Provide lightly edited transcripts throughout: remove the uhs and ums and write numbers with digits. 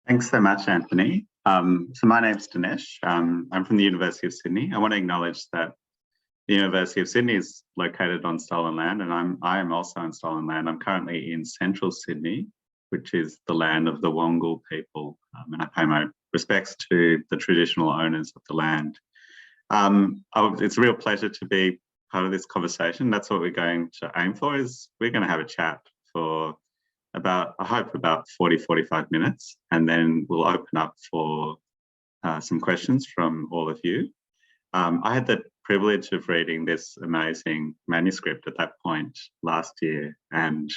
Thanks so much, Anthony. So my name's Dinesh. I'm from the University of Sydney. I want to acknowledge that the University of Sydney is located on stolen land, and I am also on stolen land. I'm currently in central Sydney, which is the land of the Wongal people, and I pay my respects to the traditional owners of the land. It's a real pleasure to be part of this conversation. That's what we're going to aim for. Is we're going to have a chat for I hope about 40, 45 minutes, and then we'll open up for some questions from all of you. I had the privilege of reading this amazing manuscript at that point last year and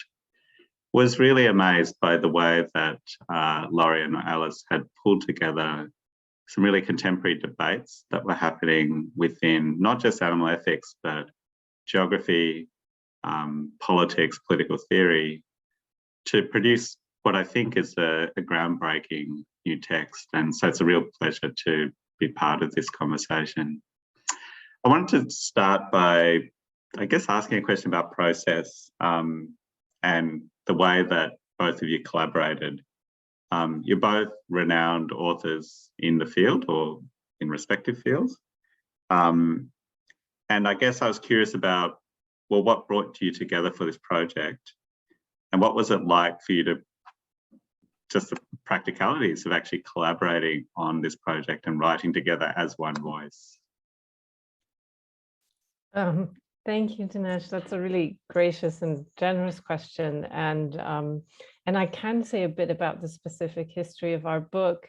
was really amazed by the way that Laurie and Alice had pulled together some really contemporary debates that were happening within not just animal ethics, but geography, politics, political theory, to produce what I think is a groundbreaking new text. And so it's a real pleasure to be part of this conversation. I wanted to start by, I guess, asking a question about process and the way that both of you collaborated. You're both renowned authors in the field or in respective fields. And I guess I was curious about, well, what brought you together for this project? And what was it like for you to, just the practicalities of actually collaborating on this project and writing together as one voice? Thank you, Dinesh. That's a really gracious and generous question. And I can say a bit about the specific history of our book,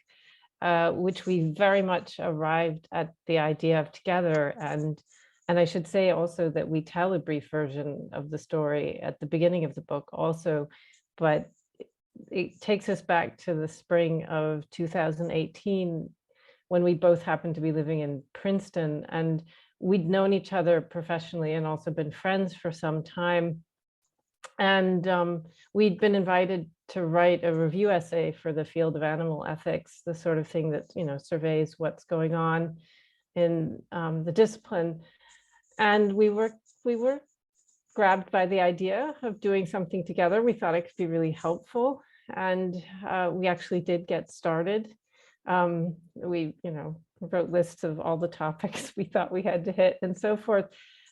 which we very much arrived at the idea of together. And I should say also that we tell a brief version of the story at the beginning of the book also, but it takes us back to the spring of 2018 when we both happened to be living in Princeton, and we'd known each other professionally and also been friends for some time. And we'd been invited to write a review essay for the field of animal ethics, the sort of thing that, surveys what's going on in the discipline. And we were grabbed by the idea of doing something together. We thought it could be really helpful. And we actually did get started. We, wrote lists of all the topics we thought we had to hit and so forth.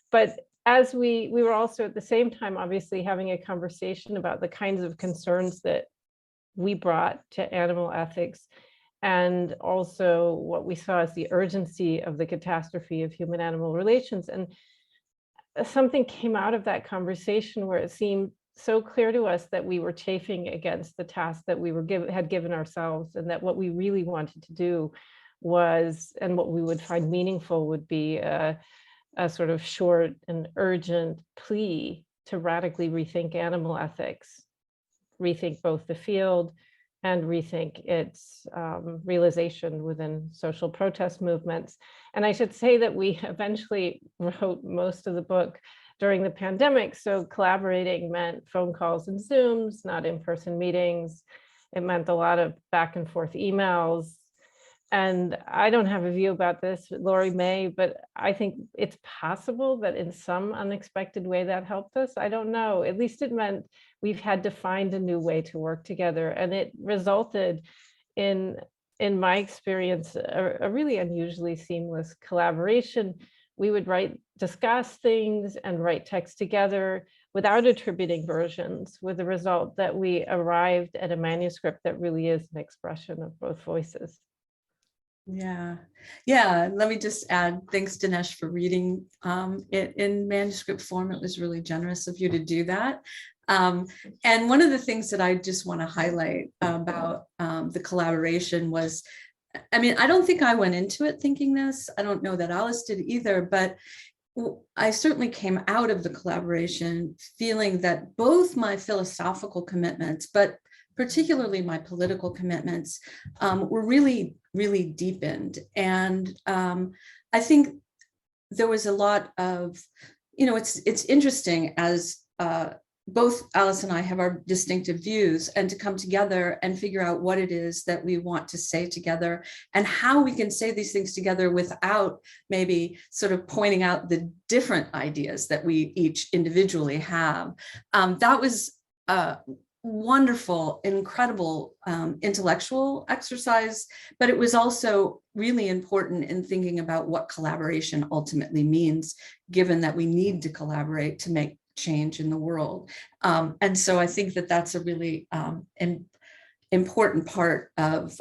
But as we were also at the same time, obviously having a conversation about the kinds of concerns that we brought to animal ethics, and also what we saw as the urgency of the catastrophe of human-animal relations. And something came out of that conversation where it seemed so clear to us that we were chafing against the task that we had given ourselves, and that what we really wanted to do was, and what we would find meaningful would be a sort of short and urgent plea to radically rethink animal ethics, rethink both the field and rethink its realization within social protest movements. And I should say that we eventually wrote most of the book during the pandemic. So collaborating meant phone calls and Zooms, not in-person meetings. It meant a lot of back and forth emails. And I don't have a view about this, Laurie may, but I think it's possible that in some unexpected way that helped us. I don't know. At least it meant we've had to find a new way to work together. And it resulted in my experience, a really unusually seamless collaboration. We would discuss things and write text together without attributing versions, with the result that we arrived at a manuscript that really is an expression of both voices. Yeah. Let me just add, thanks, Dinesh, for reading it in manuscript form. It was really generous of you to do that. And one of the things that I just want to highlight about the collaboration was, I don't think I went into it thinking this. I don't know that Alice did either, but I certainly came out of the collaboration feeling that both my philosophical commitments, but particularly my political commitments, were really, really deepened. And I think there was a lot of, it's interesting as both Alice and I have our distinctive views, and to come together and figure out what it is that we want to say together and how we can say these things together without maybe sort of pointing out the different ideas that we each individually have. That was wonderful, incredible intellectual exercise, but it was also really important in thinking about what collaboration ultimately means, given that we need to collaborate to make change in the world. And so I think that that's a really important part of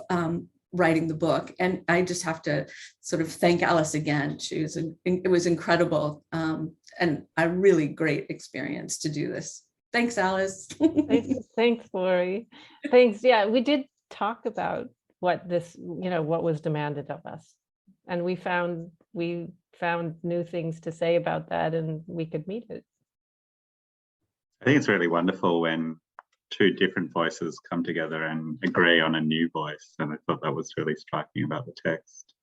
writing the book. And I just have to sort of thank Alice again. It was incredible and a really great experience to do this. Thanks, Alice. Thanks, Lori. Thanks. Yeah, we did talk about what what was demanded of us. And we found new things to say about that, and we could meet it. I think it's really wonderful when two different voices come together and agree on a new voice. And I thought that was really striking about the text.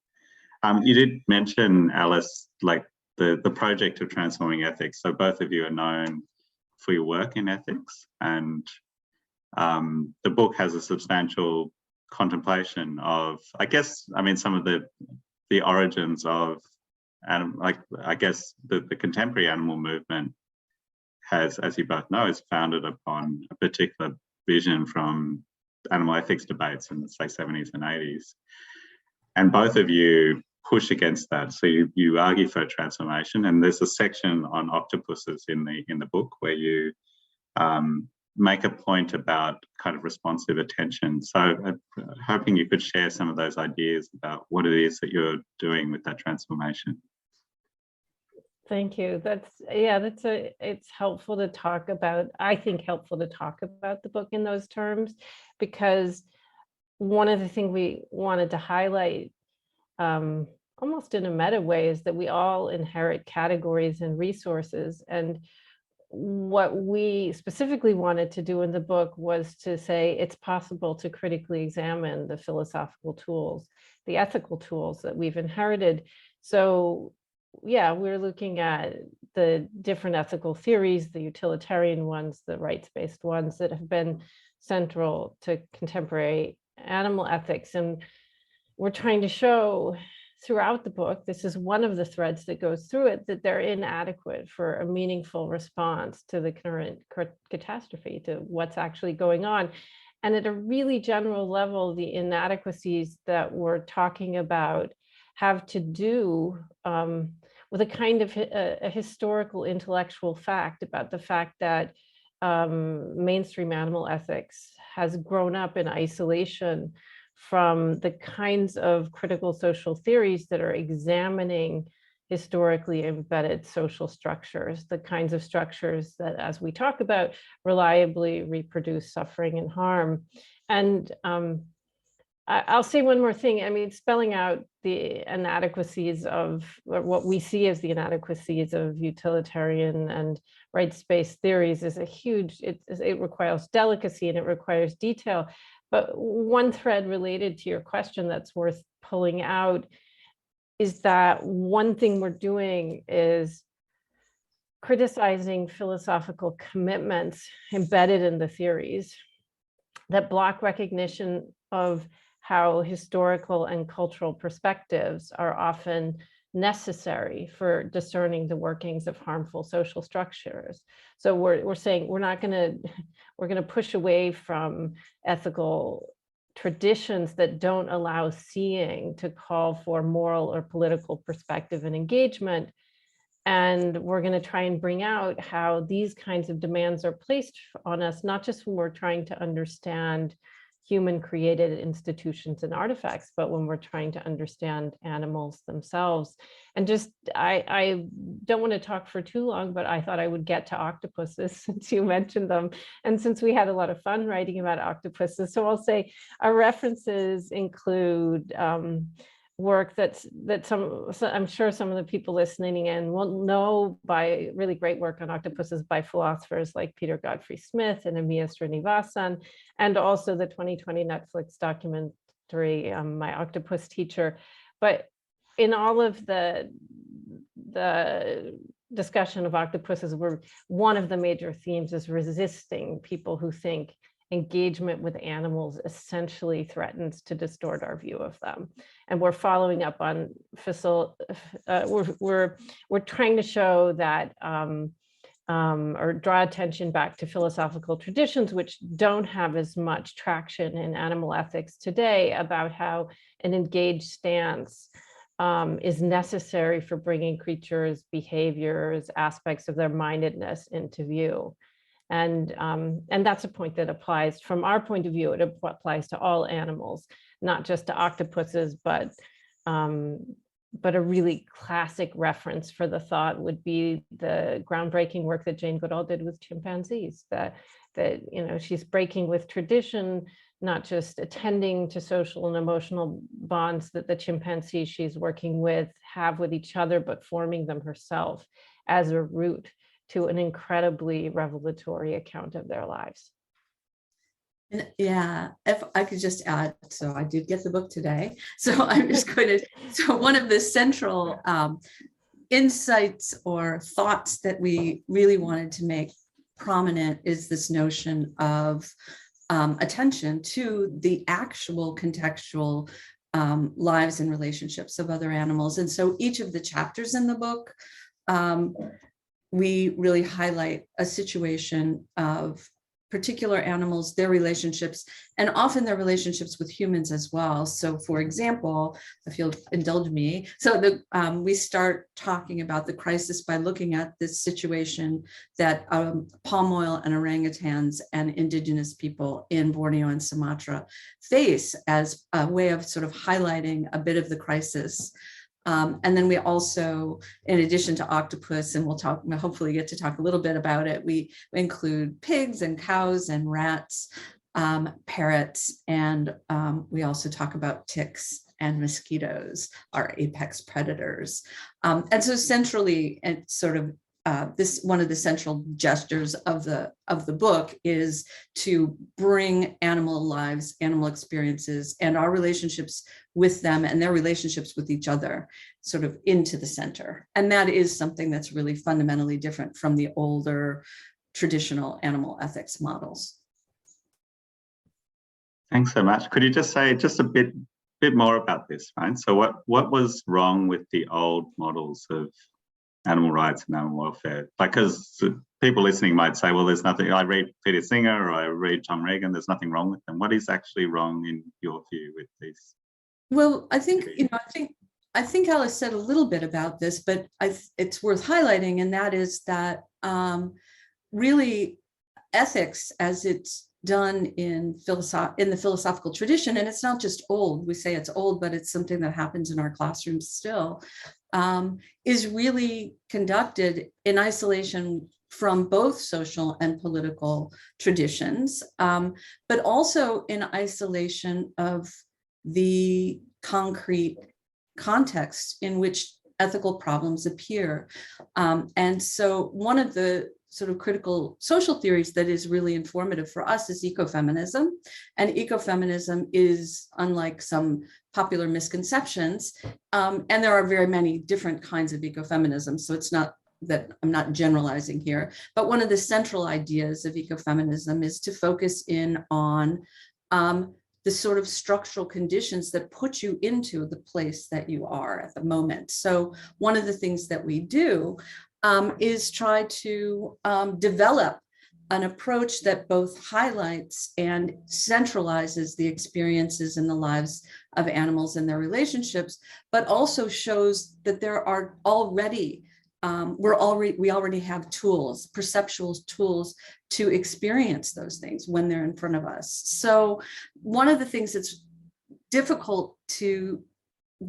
You did mention, Alice, like the project of transforming ethics. So both of you are known for your work in ethics, and the book has a substantial contemplation of, some of the origins of, I guess the contemporary animal movement has, as you both know, is founded upon a particular vision from animal ethics debates in the, say, 70s and 80s. And both of you push against that. So you argue for transformation, and there's a section on octopuses in the book where you make a point about kind of responsive attention. So I'm hoping you could share some of those ideas about what it is that you're doing with that transformation. Thank you. It's helpful to talk about, I think helpful to talk about the book in those terms, because one of the things we wanted to highlight almost in a meta way is that we all inherit categories and resources. And what we specifically wanted to do in the book was to say it's possible to critically examine the philosophical tools, the ethical tools that we've inherited. So yeah, we're looking at the different ethical theories, the utilitarian ones, the rights-based ones that have been central to contemporary animal ethics. And we're trying to show throughout the book, this is one of the threads that goes through it, that they're inadequate for a meaningful response to the current catastrophe, to what's actually going on. And at a really general level, the inadequacies that we're talking about have to do with a kind of a historical intellectual fact about the fact that mainstream animal ethics has grown up in isolation from the kinds of critical social theories that are examining historically embedded social structures, the kinds of structures that, as we talk about, reliably reproduce suffering and harm. And I'll say one more thing. I mean, spelling out the inadequacies of, or what we see as the inadequacies of utilitarian and rights-based theories is a huge, it requires delicacy and it requires detail. But one thread related to your question that's worth pulling out is that one thing we're doing is criticizing philosophical commitments embedded in the theories that block recognition of how historical and cultural perspectives are often necessary for discerning the workings of harmful social structures. So we're saying we're going to push away from ethical traditions that don't allow seeing to call for moral or political perspective and engagement. And we're going to try and bring out how these kinds of demands are placed on us, not just when we're trying to understand human created institutions and artifacts, but when we're trying to understand animals themselves. And just, I don't want to talk for too long, but I thought I would get to octopuses since you mentioned them. And since we had a lot of fun writing about octopuses, so I'll say our references include work that I'm sure some of the people listening in will know by really great work on octopuses by philosophers like Peter Godfrey Smith and Amiya Srinivasan, and also the 2020 Netflix documentary, My Octopus Teacher. But in all of the discussion of octopuses, one of the major themes is resisting people who think engagement with animals essentially threatens to distort our view of them. And we're following up on we're trying to show that or draw attention back to philosophical traditions which don't have as much traction in animal ethics today about how an engaged stance is necessary for bringing creatures' behaviors, aspects of their mindedness into view. And that's a point that applies, from our point of view, it applies to all animals, not just to octopuses, but a really classic reference for the thought would be the groundbreaking work that Jane Goodall did with chimpanzees, that she's breaking with tradition, not just attending to social and emotional bonds that the chimpanzees she's working with have with each other, but forming them herself as a route to an incredibly revelatory account of their lives. Yeah, if I could just add, so I did get the book today. So I'm just going to, so one of the central insights or thoughts that we really wanted to make prominent is this notion of attention to the actual contextual lives and relationships of other animals. And so each of the chapters in the book, we really highlight a situation of particular animals, their relationships, and often their relationships with humans as well. So for example, if you'll indulge me, so we start talking about the crisis by looking at this situation that palm oil and orangutans and indigenous people in Borneo and Sumatra face as a way of sort of highlighting a bit of the crisis. And then we also, in addition to octopus, and we'll hopefully get to talk a little bit about it, we include pigs and cows and rats, parrots, and we also talk about ticks and mosquitoes, our apex predators. And so centrally, and sort of one of the central gestures of the book is to bring animal lives, animal experiences, and our relationships with them and their relationships with each other sort of into the center. And that is something that's really fundamentally different from the older traditional animal ethics models. Thanks so much. Could you just say just a bit more about this, right? So what was wrong with the old models of animal rights and animal welfare? Because people listening might say, well, there's nothing, I read Peter Singer or I read Tom Regan, there's nothing wrong with them. What is actually wrong in your view with these? Well, I think, I think Alice said a little bit about this, but it's worth highlighting, and that is that really ethics as it's done in the philosophical tradition, and it's not just old, we say it's old, but it's something that happens in our classrooms still, is really conducted in isolation from both social and political traditions, but also in isolation of the concrete context in which ethical problems appear. And so one of the sort of critical social theories that is really informative for us is ecofeminism. And ecofeminism is, unlike some popular misconceptions, and there are very many different kinds of ecofeminism, so it's not that I'm not generalizing here, but one of the central ideas of ecofeminism is to focus in on the sort of structural conditions that put you into the place that you are at the moment. So one of the things that we do is try to develop an approach that both highlights and centralizes the experiences in the lives of animals and their relationships, but also shows that there are already we already have tools, perceptual tools to experience those things when they're in front of us. So one of the things that's difficult to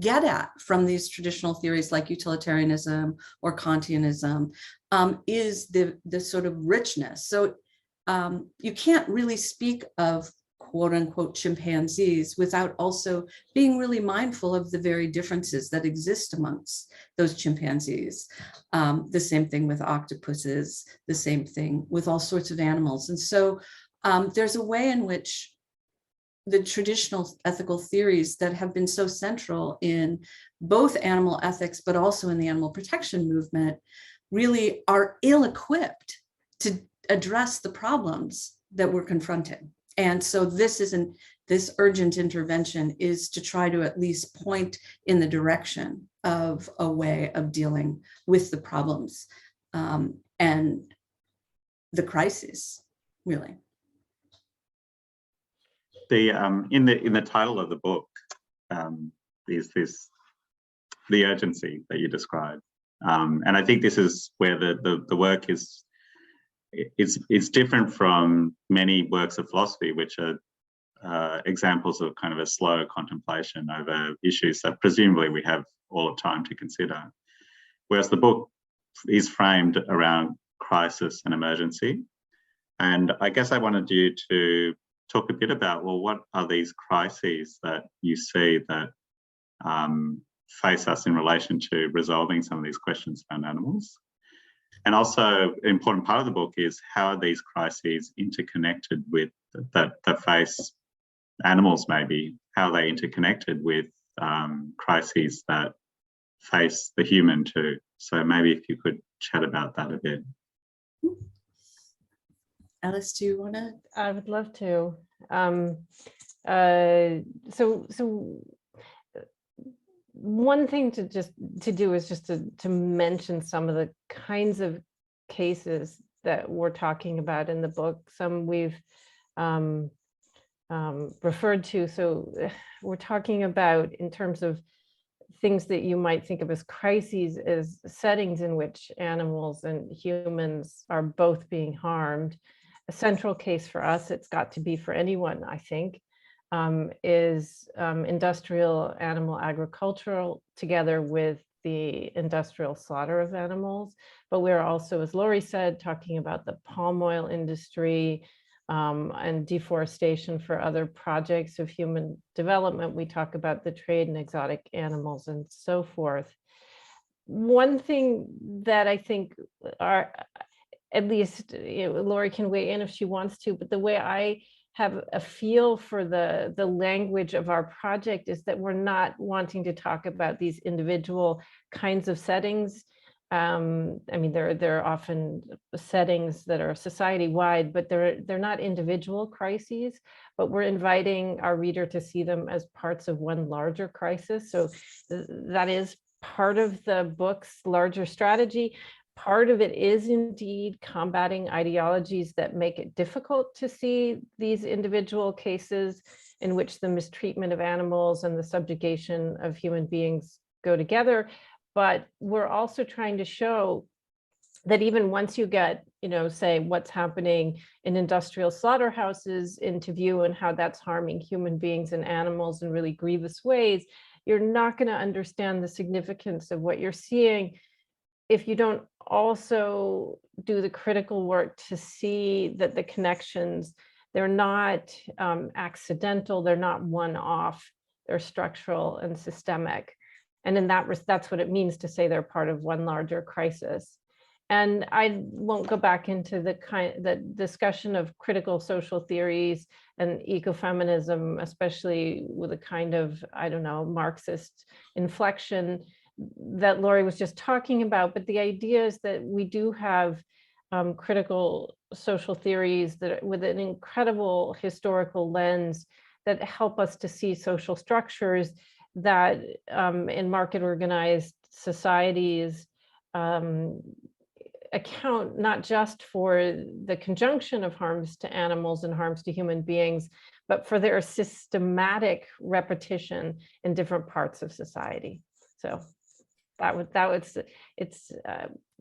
get at from these traditional theories like utilitarianism or Kantianism is the sort of richness. So you can't really speak of quote unquote chimpanzees without also being really mindful of the very differences that exist amongst those chimpanzees. The same thing with octopuses, the same thing with all sorts of animals. And so there's a way in which the traditional ethical theories that have been so central in both animal ethics, but also in the animal protection movement, really are ill-equipped to address the problems that we're confronted. And so this urgent intervention is to try to at least point in the direction of a way of dealing with the problems. And the crisis, really. The in the title of the book is this the urgency that you describe, and I think this is where the work is different from many works of philosophy, which are examples of kind of a slow contemplation over issues that presumably we have all of time to consider. Whereas the book is framed around crisis and emergency. And I guess I wanted you to talk a bit about, well, what are these crises that you see that face us in relation to resolving some of these questions around animals? And also an important part of the book is how are these crises interconnected with that face animals, maybe, how are they interconnected with crises that face the human too? So maybe if you could chat about that a bit. Alice, do you want to? I would love to. So one thing to do is just to mention some of the kinds of cases that we're talking about in the book. Some we've referred to. So we're talking about, in terms of things that you might think of as crises, as settings in which animals and humans are both being harmed. A central case for us, it's got to be for anyone, I think, is industrial animal agricultural together with the industrial slaughter of animals. But we're also, as Laurie said, talking about the palm oil industry and deforestation for other projects of human development. We talk about the trade in exotic animals and so forth. One thing that I think are, at least, Laurie can weigh in if she wants to, but the way I have a feel for the language of our project is that we're not wanting to talk about these individual kinds of settings. I mean, there are often settings that are society-wide, but they're not individual crises, but we're inviting our reader to see them as parts of one larger crisis. So that is part of the book's larger strategy. Part of it is indeed combating ideologies that make it difficult to see these individual cases in which the mistreatment of animals and the subjugation of human beings go together. But we're also trying to show that even once you get, say what's happening in industrial slaughterhouses into view and how that's harming human beings and animals in really grievous ways, you're not going to understand the significance of what you're seeing if you don't also do the critical work to see that the connections, they're not accidental, they're not one-off, they're structural and systemic. And in that's what it means to say they're part of one larger crisis. And I won't go back into the discussion of critical social theories and ecofeminism, especially with a kind of, I don't know, Marxist inflection that Laurie was just talking about. But the idea is that we do have critical social theories that with an incredible historical lens that help us to see social structures that in market organized societies account not just for the conjunction of harms to animals and harms to human beings, but for their systematic repetition in different parts of society. So it's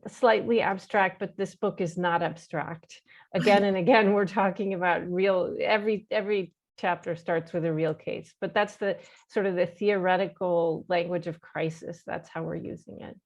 slightly abstract, but this book is not abstract. Again and again, we're talking about real, every chapter starts with a real case, but that's the sort of the theoretical language of crisis. That's how we're using it.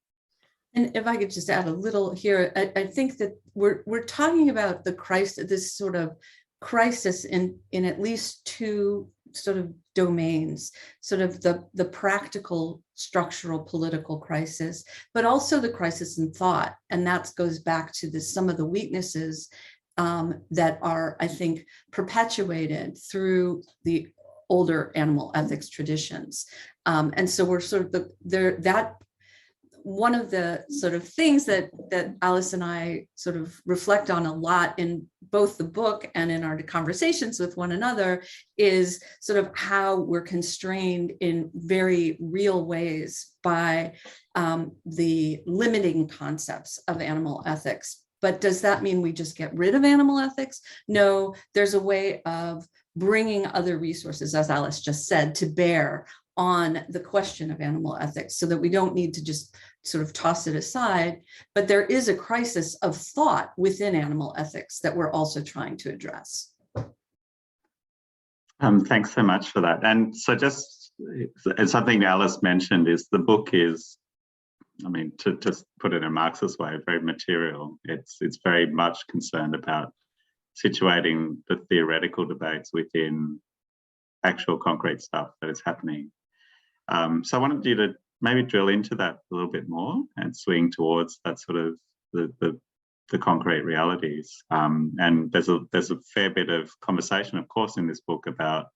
And if I could just add a little here, I think that we're talking about the crisis, this sort of crisis in at least two sort of domains, sort of the practical, structural, political crisis, but also the crisis in thought. And that goes back to some of the weaknesses that are, I think, perpetuated through the older animal ethics traditions. And so we're sort of that one of the sort of things that Alice and I sort of reflect on a lot in both the book and in our conversations with one another is sort of how we're constrained in very real ways by the limiting concepts of animal ethics, But does that mean we just get rid of animal ethics? No, there's a way of bringing other resources, as Alice just said, to bear on the question of animal ethics, so that we don't need to just sort of toss it aside. But there is a crisis of thought within animal ethics that we're also trying to address. Thanks so much for that. And so just something Alice mentioned is the book is, I mean, to just put it in a Marxist way, very material. It's very much concerned about situating the theoretical debates within actual concrete stuff that is happening. So I wanted you to maybe drill into that a little bit more and swing towards that sort of the concrete realities. And there's a fair bit of conversation, of course, in this book about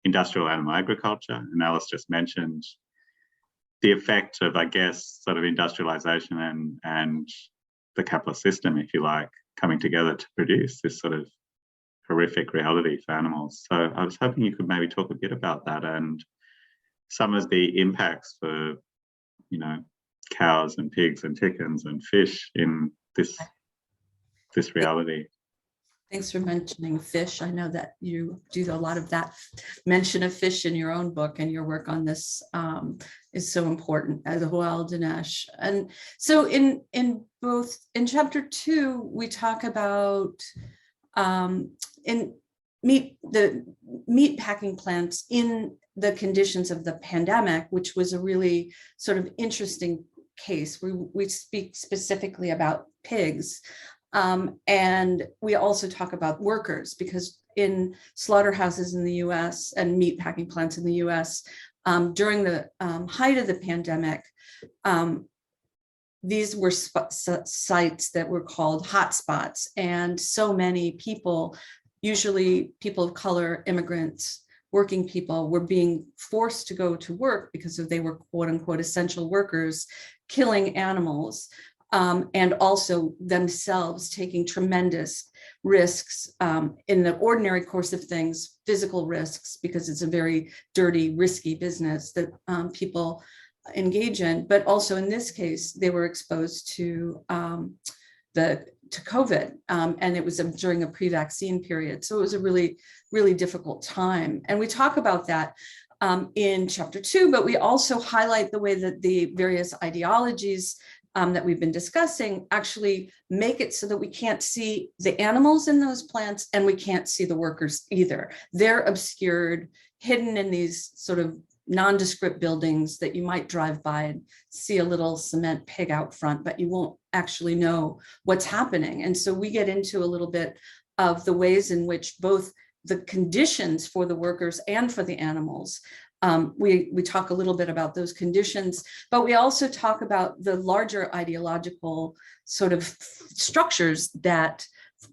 industrial animal agriculture. And Alice just mentioned the effect of, I guess, sort of industrialization and the capitalist system, if you like, coming together to produce this sort of horrific reality for animals. So I was hoping you could maybe talk a bit about that and some of the impacts for, you know, cows and pigs and chickens and fish in this reality. Thanks for mentioning fish. I know that you do a lot of that mention of fish in your own book, and your work on this is so important as well, Dinesh. And so in chapter 2, we talk about the meat packing plants in the conditions of the pandemic, which was a really sort of interesting case. We speak specifically about pigs. And we also talk about workers, because in slaughterhouses in the US and meat packing plants in the US, during the height of the pandemic, these were sites that were called hotspots. And so many people, usually people of color, immigrants, working people, were being forced to go to work because they were quote unquote essential workers, killing animals. And also themselves taking tremendous risks in the ordinary course of things, physical risks, because it's a very dirty, risky business that people engage in. But also in this case, they were exposed to COVID, and it was during a pre-vaccine period. So it was a really, really difficult time. And we talk about that in chapter 2, but we also highlight the way that the various ideologies that we've been discussing actually make it so that we can't see the animals in those plants, and we can't see the workers either. They're obscured, hidden in these sort of nondescript buildings that you might drive by and see a little cement pig out front, but you won't actually know what's happening. And so we get into a little bit of the ways in which both the conditions for the workers and for the animals, we talk a little bit about those conditions, but we also talk about the larger ideological sort of structures that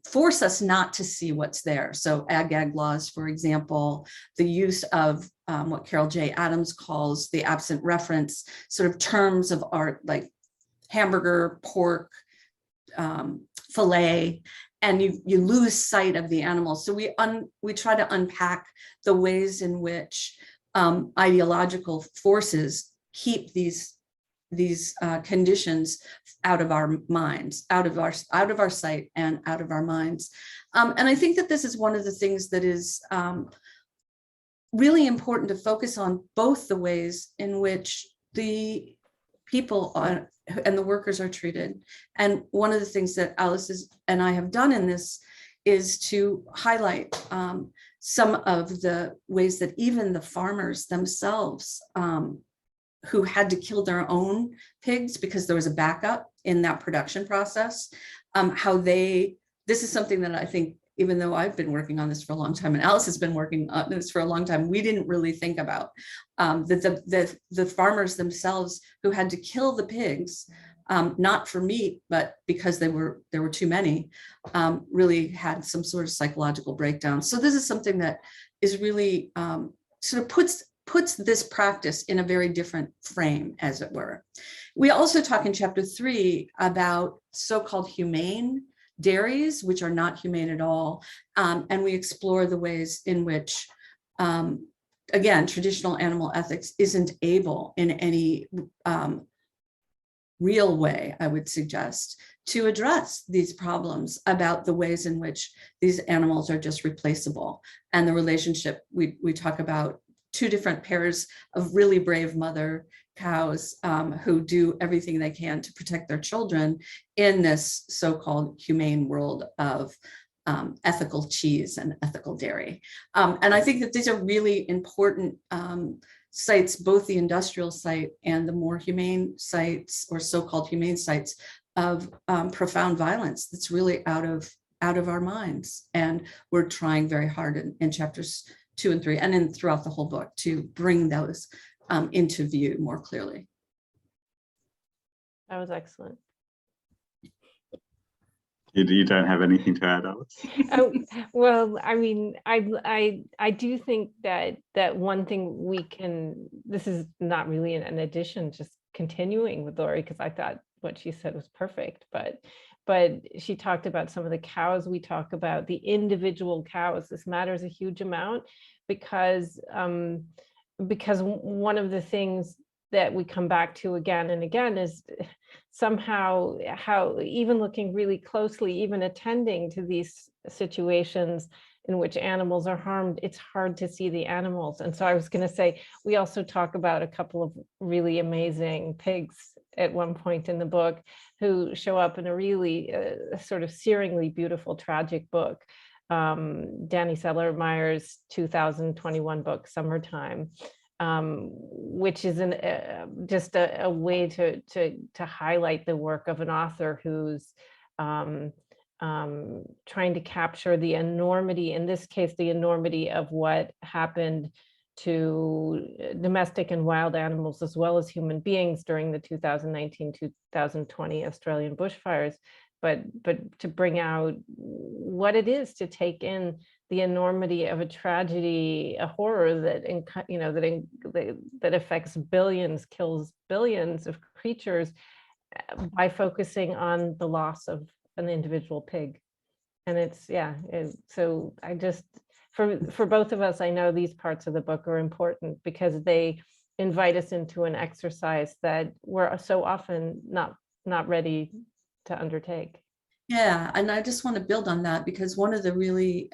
force us not to see what's there. So ag laws, for example, the use of what Carol J. Adams calls the absent reference sort of terms of art, like hamburger, pork, filet, and you lose sight of the animal. So we try to unpack the ways in which ideological forces keep these conditions out of our minds, out of our sight, and out of our minds. And I think that this is one of the things that is really important to focus on, both the ways in which the people and the workers are treated. And one of the things that Alice and I have done in this is to highlight some of the ways that even the farmers themselves, who had to kill their own pigs because there was a backup in that production process, this is something that I think, even though I've been working on this for a long time and Alice has been working on this for a long time, we didn't really think about that the farmers themselves who had to kill the pigs, not for meat, but because there were too many, really had some sort of psychological breakdown. So this is something that is really sort of puts this practice in a very different frame, as it were. We also talk in chapter 3 about so-called humane dairies, which are not humane at all. And we explore the ways in which, again, traditional animal ethics isn't able in any real way, I would suggest, to address these problems about the ways in which these animals are just replaceable. And the relationship, we talk about two different pairs of really brave mother cows who do everything they can to protect their children in this so-called humane world of ethical cheese and ethical dairy. And I think that these are really important sites, both the industrial site and the more humane sites or so-called humane sites of profound violence that's really out of our minds. And we're trying very hard in chapters 2 and 3 and throughout the whole book to bring those into view more clearly. That was excellent. You don't have anything to add, Alice? Oh, well, I mean, I do think that one thing we can, this is not really an addition, just continuing with Lori, because I thought what she said was perfect, but she talked about some of the cows. We talk about the individual cows. This matters a huge amount because one of the things that we come back to again and again is somehow how even looking really closely, even attending to these situations in which animals are harmed, it's hard to see the animals. And so I was going to say, we also talk about a couple of really amazing pigs at one point in the book who show up in a really sort of searingly beautiful, tragic book. Danny Sellermeyer's 2021 book, Summertime, which is just a way to highlight the work of an author who's trying to capture the enormity, in this case, the enormity of what happened to domestic and wild animals as well as human beings during the 2019-2020 Australian bushfires, but to bring out what it is to take in the enormity of a tragedy, a horror that that affects billions, kills billions of creatures by focusing on the loss of an individual pig. And it's, so I just, for both of us, I know these parts of the book are important because they invite us into an exercise that we're so often not ready to undertake. Yeah, and I just want to build on that because one of the really,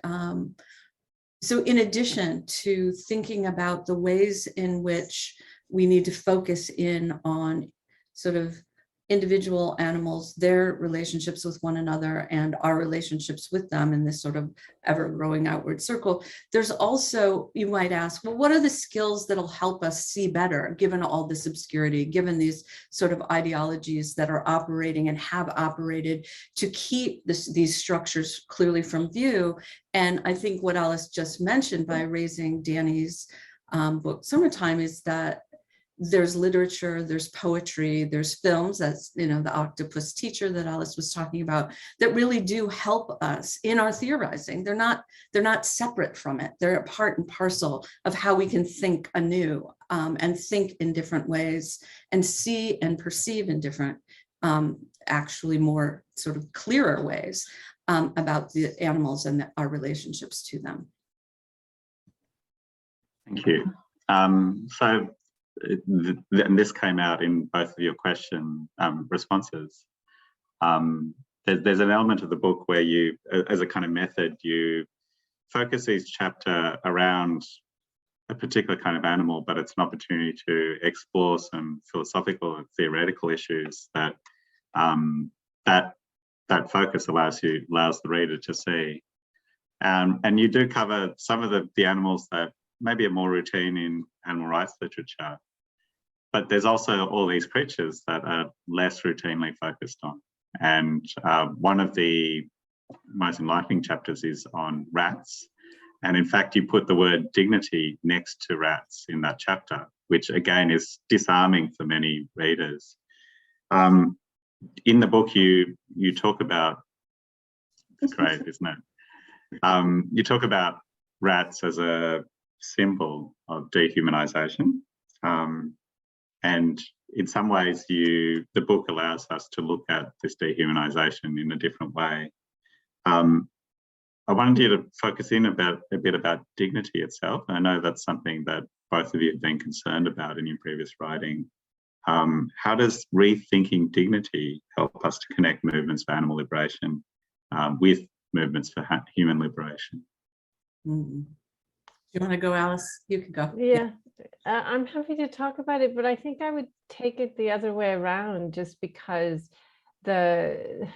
so in addition to thinking about the ways in which we need to focus in on sort of individual animals, their relationships with one another and our relationships with them in this sort of ever-growing outward circle, there's also, you might ask, well, what are the skills that'll help us see better, given all this obscurity, given these sort of ideologies that are operating and have operated to keep these structures clearly from view? And I think what Alice just mentioned by raising Danny's book, Summertime, is that there's literature, there's poetry, there's films, that's, the octopus teacher that Alice was talking about, that really do help us in our theorizing. They're not separate from it. They're a part and parcel of how we can think anew and think in different ways and see and perceive in different, actually more sort of clearer ways about the animals and our relationships to them. Thank you. And this came out in both of your question responses. There's an element of the book where you, as a kind of method, you focus each chapter around a particular kind of animal, but it's an opportunity to explore some philosophical and theoretical issues that that focus allows the reader to see. And you do cover some of the animals that maybe are more routine in animal rights literature. But there's also all these creatures that are less routinely focused on. And one of the most enlightening chapters is on rats. And in fact, you put the word dignity next to rats in that chapter, which again is disarming for many readers. In the book, you talk about, it's great, isn't it? You talk about rats as a symbol of dehumanization. And in some ways, the book allows us to look at this dehumanization in a different way. I wanted you to focus in a bit about dignity itself. I know that's something that both of you have been concerned about in your previous writing. how does rethinking dignity help us to connect movements for animal liberation with movements for human liberation? Mm. You want to go, Alice? You can go. Yeah, I'm happy to talk about it, but I think I would take it the other way around, just because the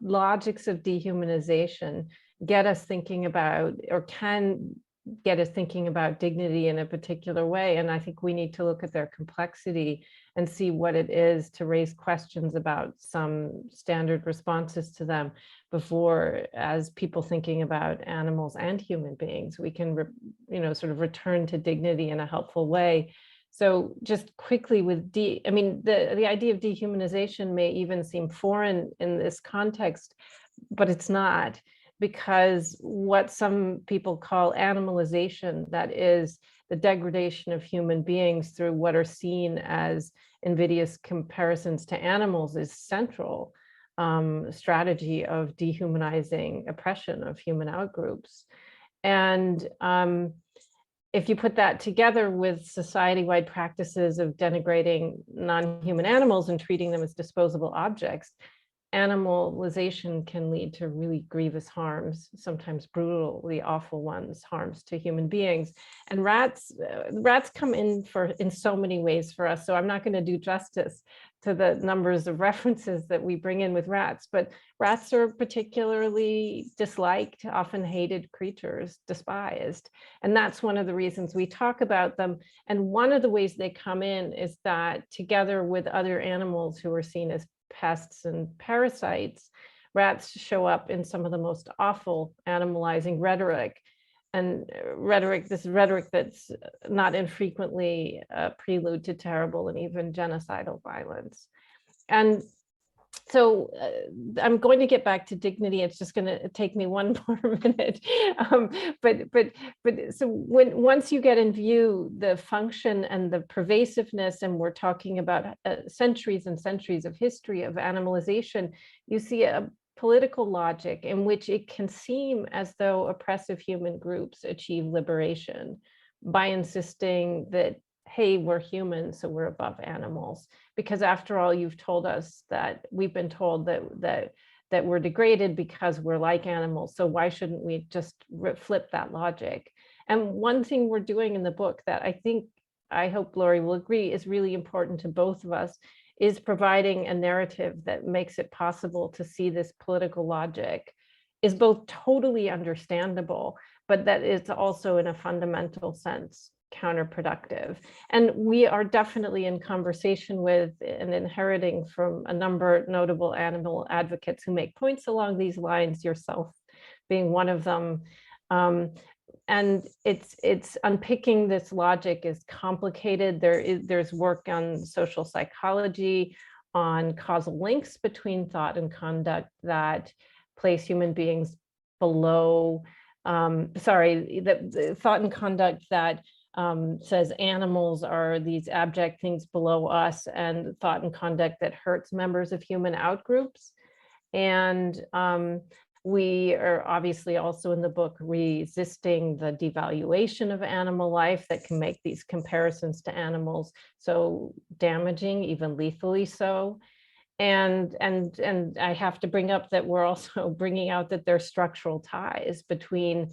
logics of dehumanization get us thinking about, or can get us thinking about, dignity in a particular way. And I think we need to look at their complexity and see what it is to raise questions about some standard responses to them before, as people thinking about animals and human beings, we can sort of return to dignity in a helpful way. So just quickly with the idea of dehumanization may even seem foreign in this context, but it's not, because what some people call animalization, that is the degradation of human beings through what are seen as invidious comparisons to animals, is central strategy of dehumanizing oppression of human outgroups. And if you put that together with society-wide practices of denigrating non-human animals and treating them as disposable objects, animalization can lead to really grievous harms, sometimes brutally awful ones, harms to human beings. And rats come in so many ways for us. So I'm not going to do justice to the numbers of references that we bring in with rats, but rats are particularly disliked, often hated creatures, despised. And that's one of the reasons we talk about them. And one of the ways they come in is that, together with other animals who are seen as pests and parasites, rats show up in some of the most awful animalizing rhetoric. And this rhetoric that's not infrequently a prelude to terrible and even genocidal violence. And so I'm going to get back to dignity. It's just going to take me one more minute. But so once you get in view the function and the pervasiveness, and we're talking about centuries and centuries of history of animalization, you see a political logic in which it can seem as though oppressive human groups achieve liberation by insisting that, hey, we're human, so we're above animals. Because after all, you've told us that we've been told that we're degraded because we're like animals. So why shouldn't we just flip that logic? And one thing we're doing in the book that I hope Laurie will agree is really important to both of us, is providing a narrative that makes it possible to see this political logic is both totally understandable, but that it's also, in a fundamental sense, counterproductive. And we are definitely in conversation with and inheriting from a number of notable animal advocates who make points along these lines, yourself being one of them. And it's unpicking this logic is complicated. There's work on social psychology, on causal links between thought and conduct that place human beings below, the thought and conduct that says animals are these abject things below us, and thought and conduct that hurts members of human outgroups. And we are obviously also in the book resisting the devaluation of animal life that can make these comparisons to animals so damaging, even lethally so. And I have to bring up that we're also bringing out that there's structural ties between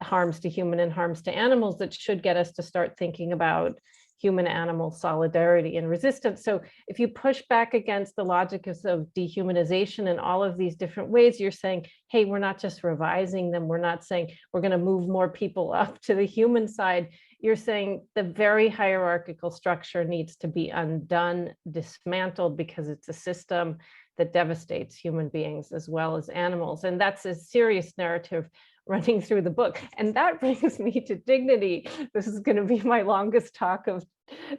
harms to human and harms to animals that should get us to start thinking about human-animal solidarity and resistance. So if you push back against the logic of dehumanization in all of these different ways, you're saying, hey, we're not just revising them. We're not saying we're going to move more people up to the human side. You're saying the very hierarchical structure needs to be undone, dismantled, because it's a system that devastates human beings as well as animals. And that's a serious narrative running through the book. And that brings me to dignity. This is going to be my longest talk of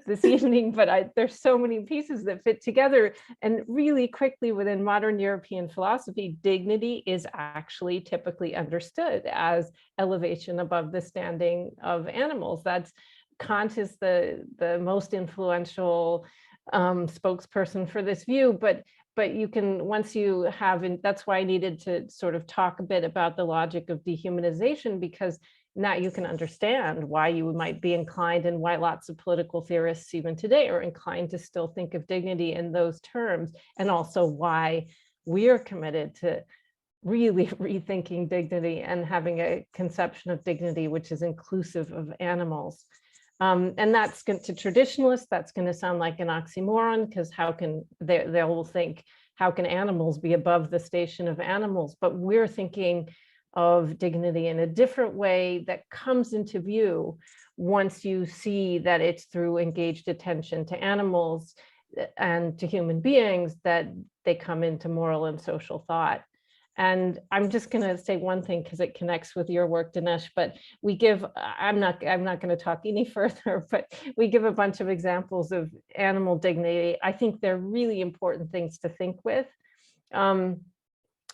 this evening, but there's so many pieces that fit together. And really quickly, within modern European philosophy, dignity is actually typically understood as elevation above the standing of animals. That's Kant is the most influential spokesperson for this view, but you can, once you have, and that's why I needed to sort of talk a bit about the logic of dehumanization, because now you can understand why you might be inclined, and why lots of political theorists even today are inclined to still think of dignity in those terms, and also why we are committed to really rethinking dignity and having a conception of dignity which is inclusive of animals. And that's going to traditionalists, that's going to sound like an oxymoron, because how can they will think, how can animals be above the station of animals? But we're thinking of dignity in a different way that comes into view once you see that it's through engaged attention to animals and to human beings that they come into moral and social thought. And I'm just going to say one thing because it connects with your work, Dinesh, but we give, I'm not going to talk any further, but we give a bunch of examples of animal dignity. I think they're really important things to think with.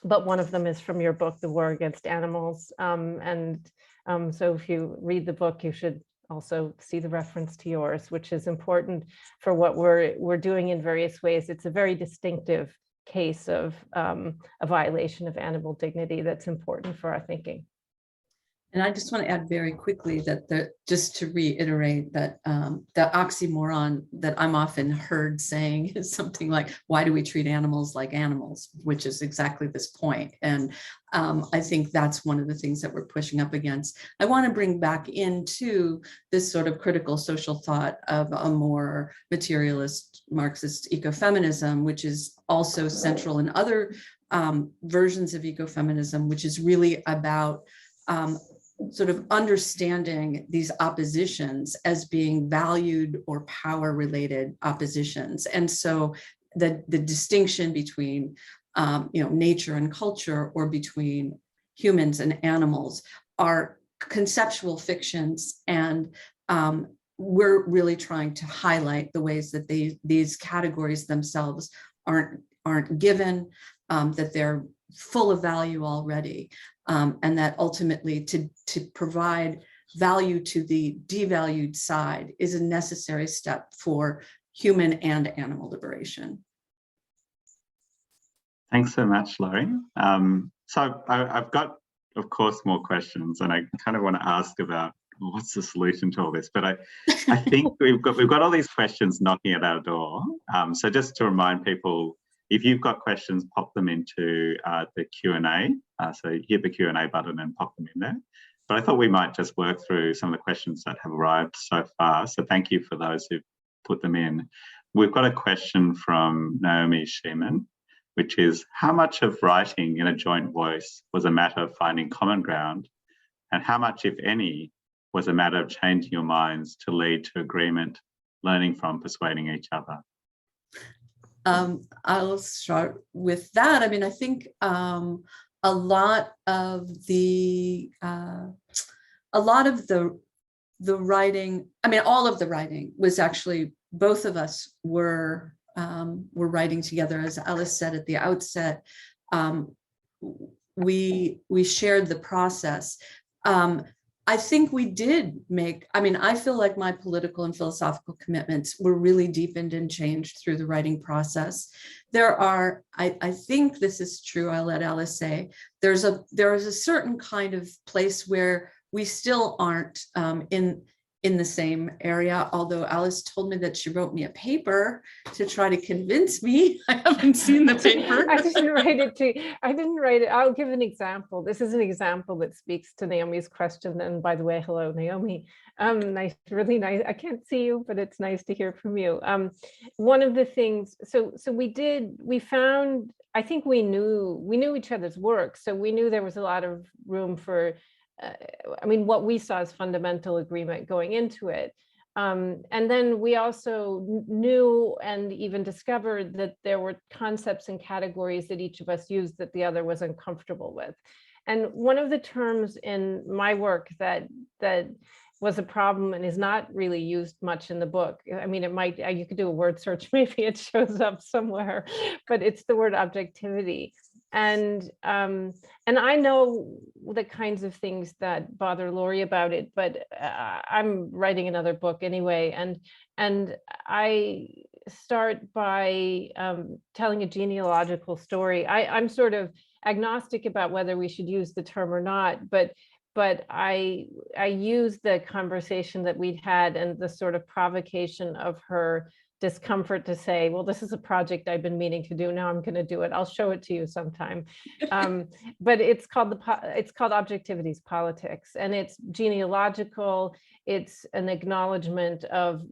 But one of them is from your book, The War Against Animals. So if you read the book, you should also see the reference to yours, which is important for what we're doing in various ways. It's a very distinctive case of a violation of animal dignity that's important for our thinking. And I just want to add very quickly that just to reiterate that the oxymoron that I'm often heard saying is something like, why do we treat animals like animals? Which is exactly this point. And I think that's one of the things that we're pushing up against. I want to bring back into this sort of critical social thought of a more materialist Marxist ecofeminism, which is also central in other versions of ecofeminism, which is really about sort of understanding these oppositions as being valued or power related oppositions. And so the distinction between nature and culture, or between humans and animals, are conceptual fictions. And we're really trying to highlight the ways that these categories themselves aren't given, that they're full of value already. And that ultimately to provide value to the devalued side is a necessary step for human and animal liberation. Thanks so much, Laurie. So I've got, of course, more questions, and I kind of want to ask about what's the solution to all this. But I think we've got all these questions knocking at our door. So just to remind people, if you've got questions, pop them into the Q&A. So hit the Q&A button and pop them in there. But I thought we might just work through some of the questions that have arrived so far. So thank you for those who've put them in. We've got a question from Naomi Sheeman, which is, how much of writing in a joint voice was a matter of finding common ground, and how much, if any, was a matter of changing your minds to lead to agreement, learning from, persuading each other? I'll start with that. I mean, I think a lot of the writing, I mean, all of the writing was actually, both of us were writing together. As Alice said at the outset, we shared the process. I think we did make, I mean, I feel like my political and philosophical commitments were really deepened and changed through the writing process. There are, I think this is true, I'll let Alice say, there is a certain kind of place where we still aren't in the same area, although Alice told me that she wrote me a paper to try to convince me. I haven't seen the paper. I didn't write it. I'll give an example. This is an example that speaks to Naomi's question. And by the way, hello, Naomi. Nice, really nice. I can't see you, but it's nice to hear from you. One of the things, so we found, I think we knew each other's work. So we knew there was a lot of room for, I mean, what we saw as fundamental agreement going into it. And then we also knew and even discovered that there were concepts and categories that each of us used that the other was uncomfortable with. And one of the terms in my work that was a problem and is not really used much in the book, I mean, it might, you could do a word search, maybe it shows up somewhere, but it's the word objectivity. And I know the kinds of things that bother Laurie about it, but I'm writing another book anyway, and I start by telling a genealogical story. I'm sort of agnostic about whether we should use the term or not, but but I used the conversation that we'd had and the sort of provocation of her discomfort to say, well, this is a project I've been meaning to do. Now I'm going to do it. I'll show it to you sometime. But it's called Objectivity's Politics, and it's genealogical. It's an acknowledgement of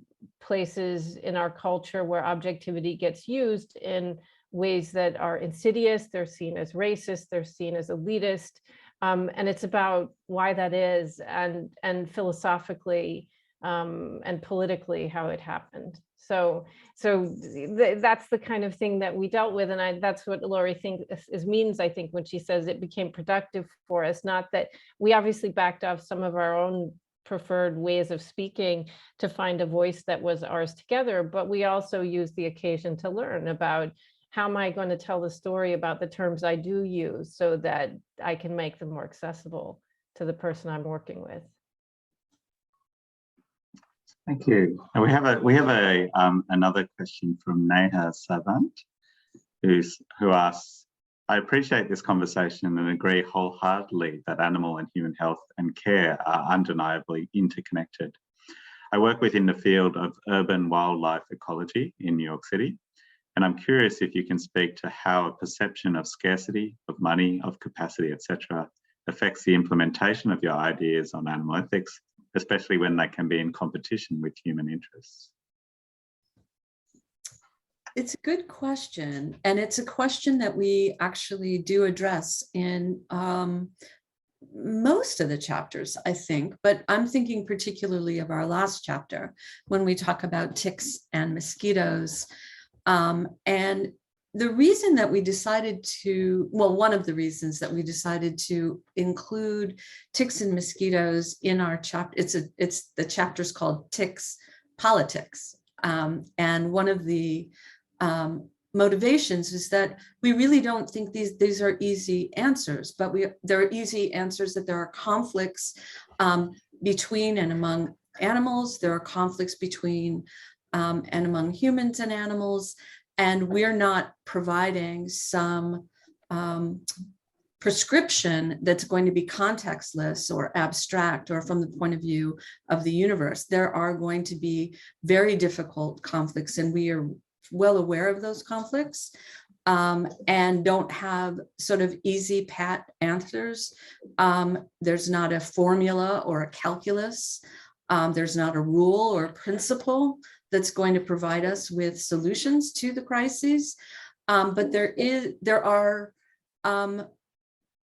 places in our culture where objectivity gets used in ways that are insidious. They're seen as racist. They're seen as elitist. And it's about why that is, and philosophically and politically how it happened. So that's the kind of thing that we dealt with, and that's what Laurie means, I think, when she says it became productive for us. Not that we obviously backed off some of our own preferred ways of speaking to find a voice that was ours together, but we also used the occasion to learn about how am I going to tell the story about the terms I do use so that I can make them more accessible to the person I'm working with. Thank you. And we have another question from Neha Savant, who asks, I appreciate this conversation and agree wholeheartedly that animal and human health and care are undeniably interconnected. I work within the field of urban wildlife ecology in New York City, and I'm curious if you can speak to how a perception of scarcity, of money, of capacity, etc., affects the implementation of your ideas on animal ethics, especially when they can be in competition with human interests. It's a good question, and it's a question that we actually do address in most of the chapters, I think, but I'm thinking particularly of our last chapter when we talk about ticks and mosquitoes. And the reason that we decided to, well, one of the reasons that we decided to include ticks and mosquitoes in our chapter, the chapter's called Ticks Politics. And one of the motivations is that we really don't think these are easy answers, but there are easy answers, that there are conflicts between and among animals. There are conflicts between and among humans and animals. And we're not providing some prescription that's going to be contextless or abstract or from the point of view of the universe. There are going to be very difficult conflicts, and we are well aware of those conflicts, and don't have sort of easy pat answers. There's not a formula or a calculus. There's not a rule or a principle that's going to provide us with solutions to the crises. But there are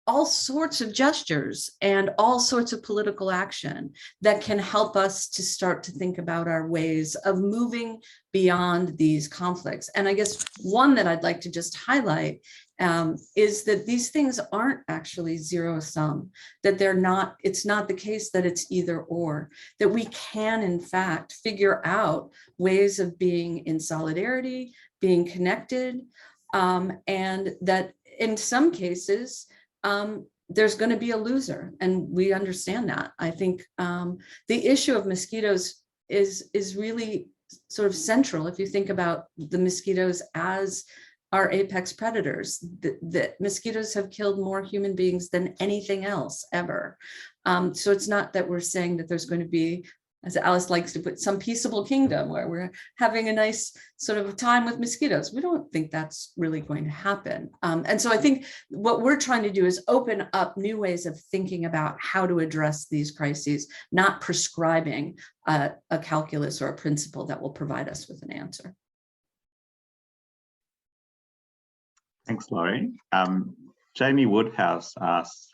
all sorts of gestures and all sorts of political action that can help us to start to think about our ways of moving beyond these conflicts. And I guess one that I'd like to just highlight is that these things aren't actually zero sum, that it's not the case that it's either or, that we can in fact figure out ways of being in solidarity, being connected, and that in some cases, there's going to be a loser, and we understand that. I think the issue of mosquitoes is really sort of central. If you think about the mosquitoes as our apex predators, the mosquitoes have killed more human beings than anything else ever. So it's not that we're saying that there's going to be, as Alice likes to put, some peaceable kingdom where we're having a nice sort of time with mosquitoes. We don't think that's really going to happen. And so I think what we're trying to do is open up new ways of thinking about how to address these crises, not prescribing a calculus or a principle that will provide us with an answer. Thanks, Laurie. Jamie Woodhouse asks,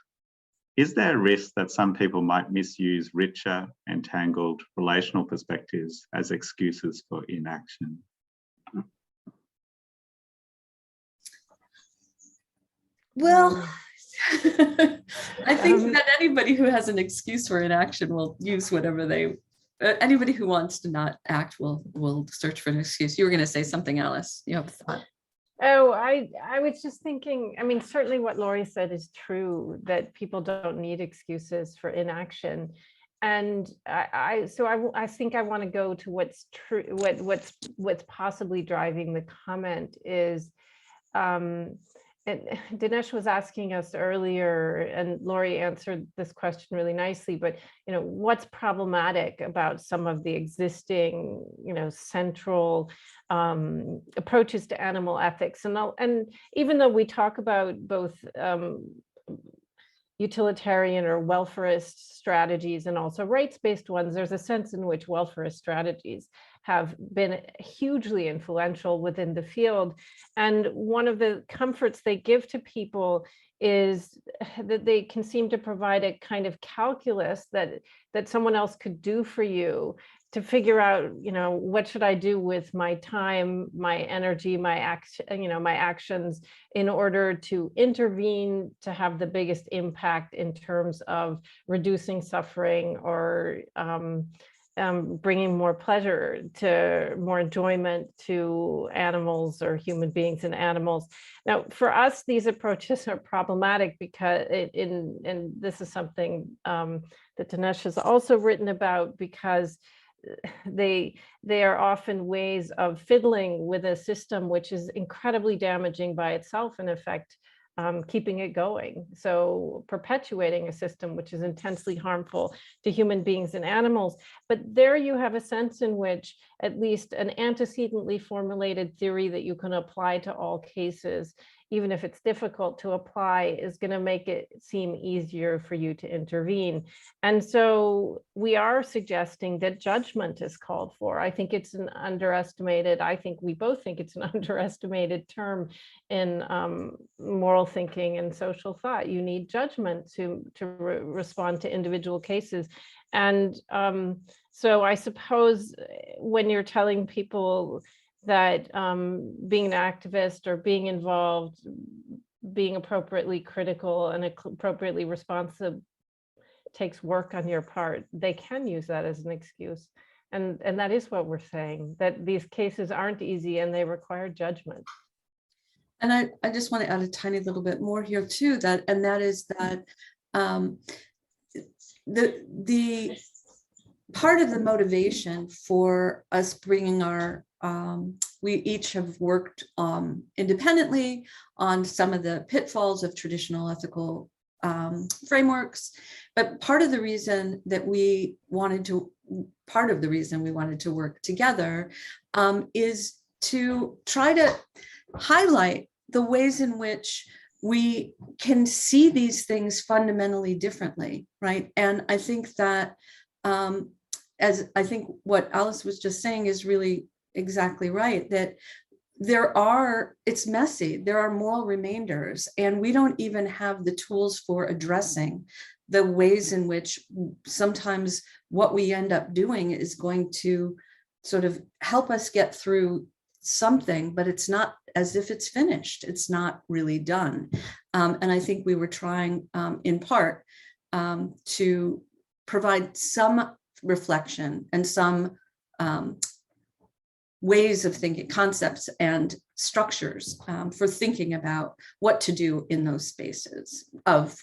is there a risk that some people might misuse richer, entangled relational perspectives as excuses for inaction? Well, I think that anybody who has an excuse for inaction will use whatever anybody who wants to not act will search for an excuse. You were going to say something, Alice. You have a thought. Oh, I was just thinking, I mean, certainly what Laurie said is true, that people don't need excuses for inaction. And I think I want to go to what's true, what's possibly driving the comment is Dinesh was asking us earlier, and Lori answered this question really nicely, but what's problematic about some of the existing, central approaches to animal ethics? And even though we talk about both utilitarian or welfarist strategies and also rights-based ones, there's a sense in which welfarist strategies have been hugely influential within the field. And one of the comforts they give to people is that they can seem to provide a kind of calculus that someone else could do for you to figure out, what should I do with my time, my energy, my actions in order to intervene to have the biggest impact in terms of reducing suffering or bringing more pleasure to more enjoyment to animals or human beings and animals. Now, for us, these approaches are problematic because and this is something that Dinesh has also written about, because they are often ways of fiddling with a system which is incredibly damaging by itself, in effect, keeping it going. So perpetuating a system which is intensely harmful to human beings and animals. But there you have a sense in which at least an antecedently formulated theory that you can apply to all cases, even if it's difficult to apply, is going to make it seem easier for you to intervene. And so we are suggesting that judgment is called for. I think it's an underestimated, I think we both think it's an underestimated term in moral thinking and social thought. You need judgment to respond to individual cases. And so I suppose when you're telling people that being an activist or being involved, being appropriately critical and appropriately responsive takes work on your part, they can use that as an excuse. And that is what we're saying, that these cases aren't easy and they require judgment. And I just want to add a tiny little bit more here too, that is that the part of the motivation for us bringing our we each have worked independently on some of the pitfalls of traditional ethical frameworks, but part of the reason we wanted to work together is to try to highlight the ways in which we can see these things fundamentally differently, right? And I think that as I think what Alice was just saying is really exactly right, that it's messy, there are moral remainders, and we don't even have the tools for addressing the ways in which sometimes what we end up doing is going to sort of help us get through something, but it's not as if it's finished, it's not really done. And I think we were trying in part to provide some reflection and some ways of thinking, concepts and structures for thinking about what to do in those spaces of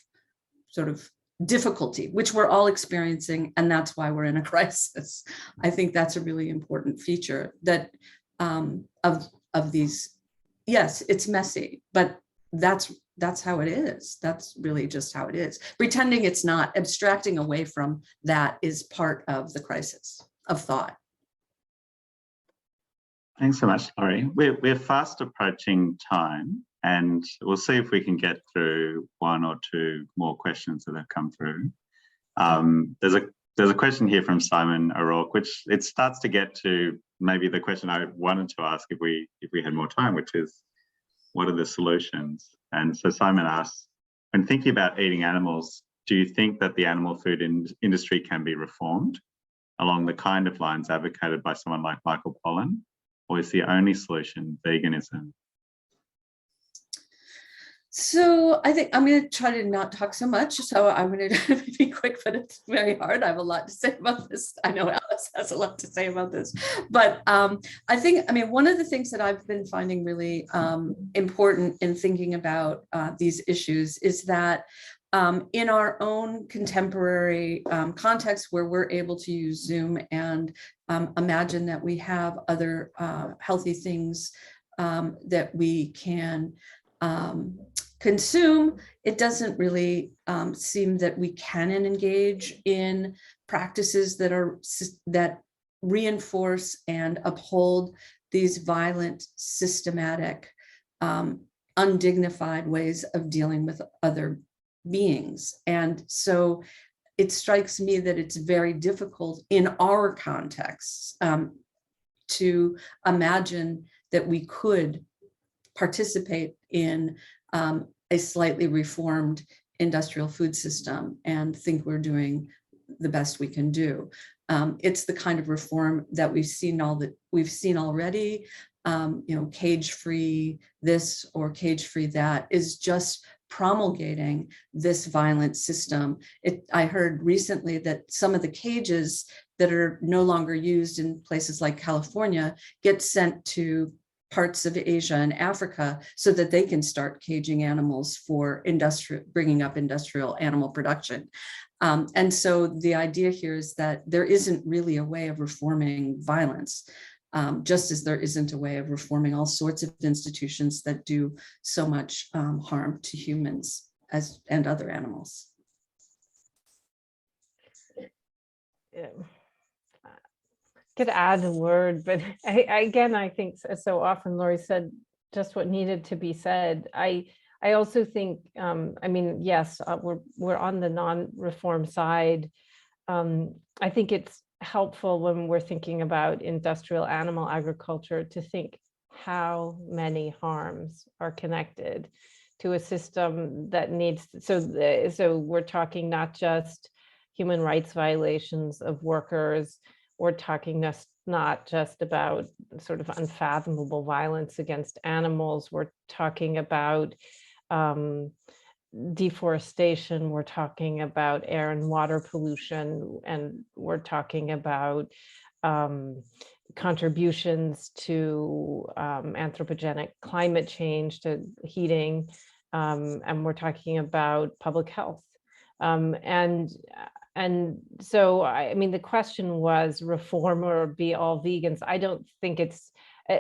sort of difficulty, which we're all experiencing, and that's why we're in a crisis. I think that's a really important feature that of these. Yes, it's messy, but that's how it is. That's really just how it is. Pretending it's not, abstracting away from that is part of the crisis of thought. Thanks so much, Laurie. We're fast approaching time, and we'll see if we can get through one or two more questions that have come through. There's a question here from Simon O'Rourke, which it starts to get to maybe the question I wanted to ask if we had more time, which is, what are the solutions? And so Simon asks, when thinking about eating animals, do you think that the animal food industry can be reformed along the kind of lines advocated by someone like Michael Pollan? Or is the only solution veganism? So I think I'm going to try to not talk so much. So I'm going to be quick, but it's very hard. I have a lot to say about this. I know Alice has a lot to say about this, but I mean, one of the things that I've been finding really important in thinking about these issues is that in our own contemporary context, where we're able to use Zoom and imagine that we have other healthy things that we can consume, it doesn't really seem that we can engage in practices that reinforce and uphold these violent, systematic, undignified ways of dealing with other beings. And so it strikes me that it's very difficult in our contexts to imagine that we could participate in a slightly reformed industrial food system and think we're doing the best we can do. It's the kind of reform that we've seen already. Cage-free this or cage-free that is just promulgating this violent system. I heard recently that some of the cages that are no longer used in places like California get sent to parts of Asia and Africa so that they can start caging animals for bringing up industrial animal production. And so the idea here is that there isn't really a way of reforming violence, just as there isn't a way of reforming all sorts of institutions that do so much harm to humans and other animals. Yeah. Could add a word, but I think so often Laurie said just what needed to be said. I also think, yes, we're on the non-reform side. I think it's helpful when we're thinking about industrial animal agriculture to think how many harms are connected to a system that needs, so we're talking not just human rights violations of workers. We're talking not just about sort of unfathomable violence against animals. We're talking about deforestation. We're talking about air and water pollution, and we're talking about contributions to anthropogenic climate change, to heating, and we're talking about public health. And so, the question was reform or be all vegans. I don't think it's,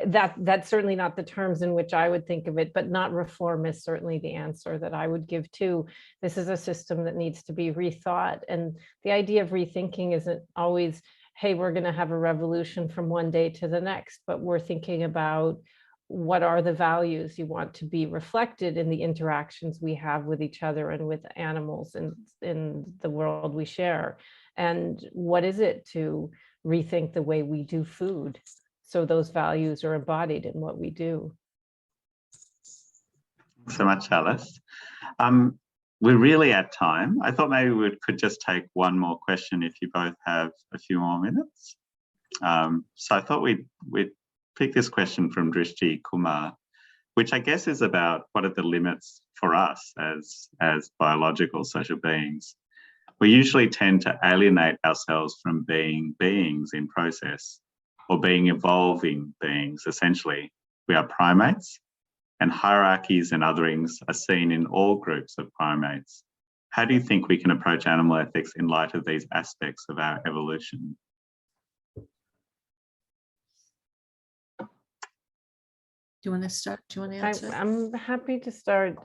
that's certainly not the terms in which I would think of it, but not reform is certainly the answer that I would give too. This is a system that needs to be rethought. And the idea of rethinking isn't always, hey, we're going to have a revolution from one day to the next, but we're thinking about what are the values you want to be reflected in the interactions we have with each other and with animals and in the world we share? And what is it to rethink the way we do food so those values are embodied in what we do? Thanks so much, Alice. We're really at time. I thought maybe we could just take one more question if you both have a few more minutes. So I thought we'd pick this question from Drishti Kumar, which I guess is about what are the limits for us as biological social beings. We usually tend to alienate ourselves from being beings in process, or being evolving beings, essentially. We are primates, and hierarchies and otherings are seen in all groups of primates. How do you think we can approach animal ethics in light of these aspects of our evolution? Do you want to start? Do you want to answer? I'm happy to start.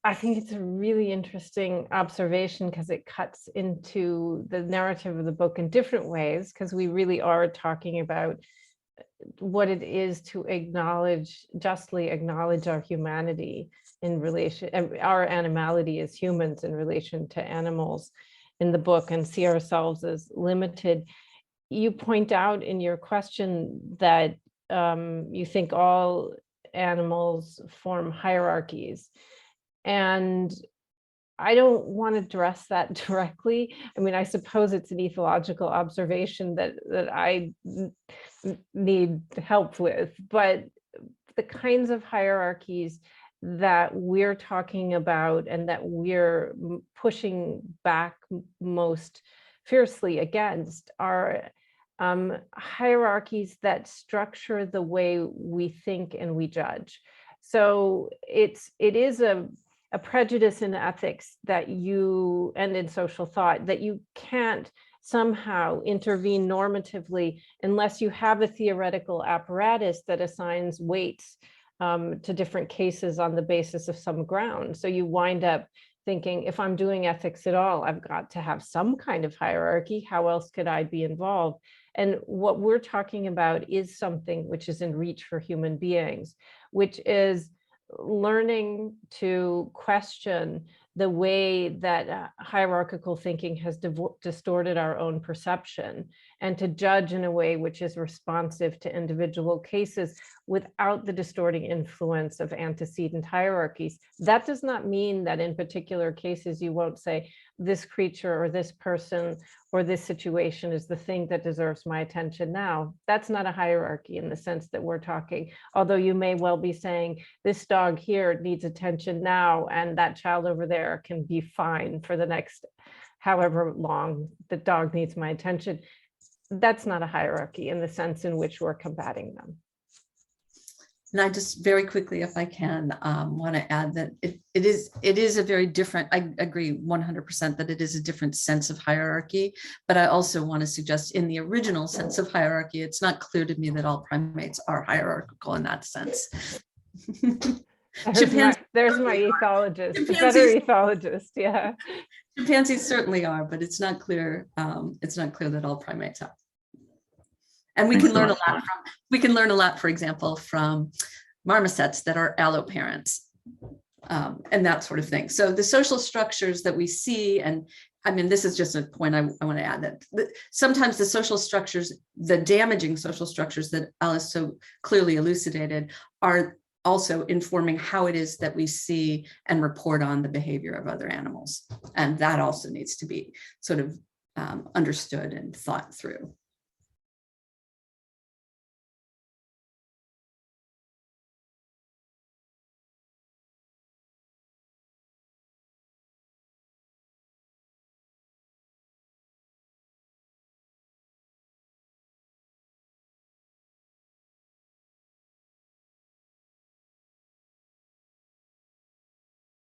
I think it's a really interesting observation because it cuts into the narrative of the book in different ways, because we really are talking about what it is to justly acknowledge our humanity in relation, our animality as humans in relation to animals in the book, and see ourselves as limited. You point out in your question that you think all animals form hierarchies. And I don't want to address that directly. I suppose it's an ecological observation that I need help with, but the kinds of hierarchies that we're talking about and that we're pushing back most fiercely against are hierarchies that structure the way we think and we judge. So it is a prejudice in ethics that and in social thought, that you can't somehow intervene normatively unless you have a theoretical apparatus that assigns weights to different cases on the basis of some ground. So you wind up thinking, if I'm doing ethics at all, I've got to have some kind of hierarchy. How else could I be involved? And what we're talking about is something which is in reach for human beings, which is learning to question the way that hierarchical thinking has distorted our own perception, and to judge in a way which is responsive to individual cases without the distorting influence of antecedent hierarchies. That does not mean that in particular cases you won't say, this creature or this person or this situation is the thing that deserves my attention now. That's not a hierarchy in the sense that we're talking, although you may well be saying, this dog here needs attention now, and that child over there can be fine for the next however long the dog needs my attention. That's not a hierarchy in the sense in which we're combating them. And I just very quickly, if I can, want to add that it is a very different, I agree 100% that it is a different sense of hierarchy, but I also want to suggest in the original sense of hierarchy, it's not clear to me that all primates are hierarchical in that sense. There's my ethologist, the better ethologist, yeah. Chimpanzees certainly are, but it's not clear that all primates are. And we can learn a lot, for example, from marmosets that are alloparents, and that sort of thing. So the social structures that we see, and I mean, this is just a point I want to add, that sometimes the social structures, the damaging social structures that Alice so clearly elucidated, are also informing how it is that we see and report on the behavior of other animals. And that also needs to be sort of understood and thought through.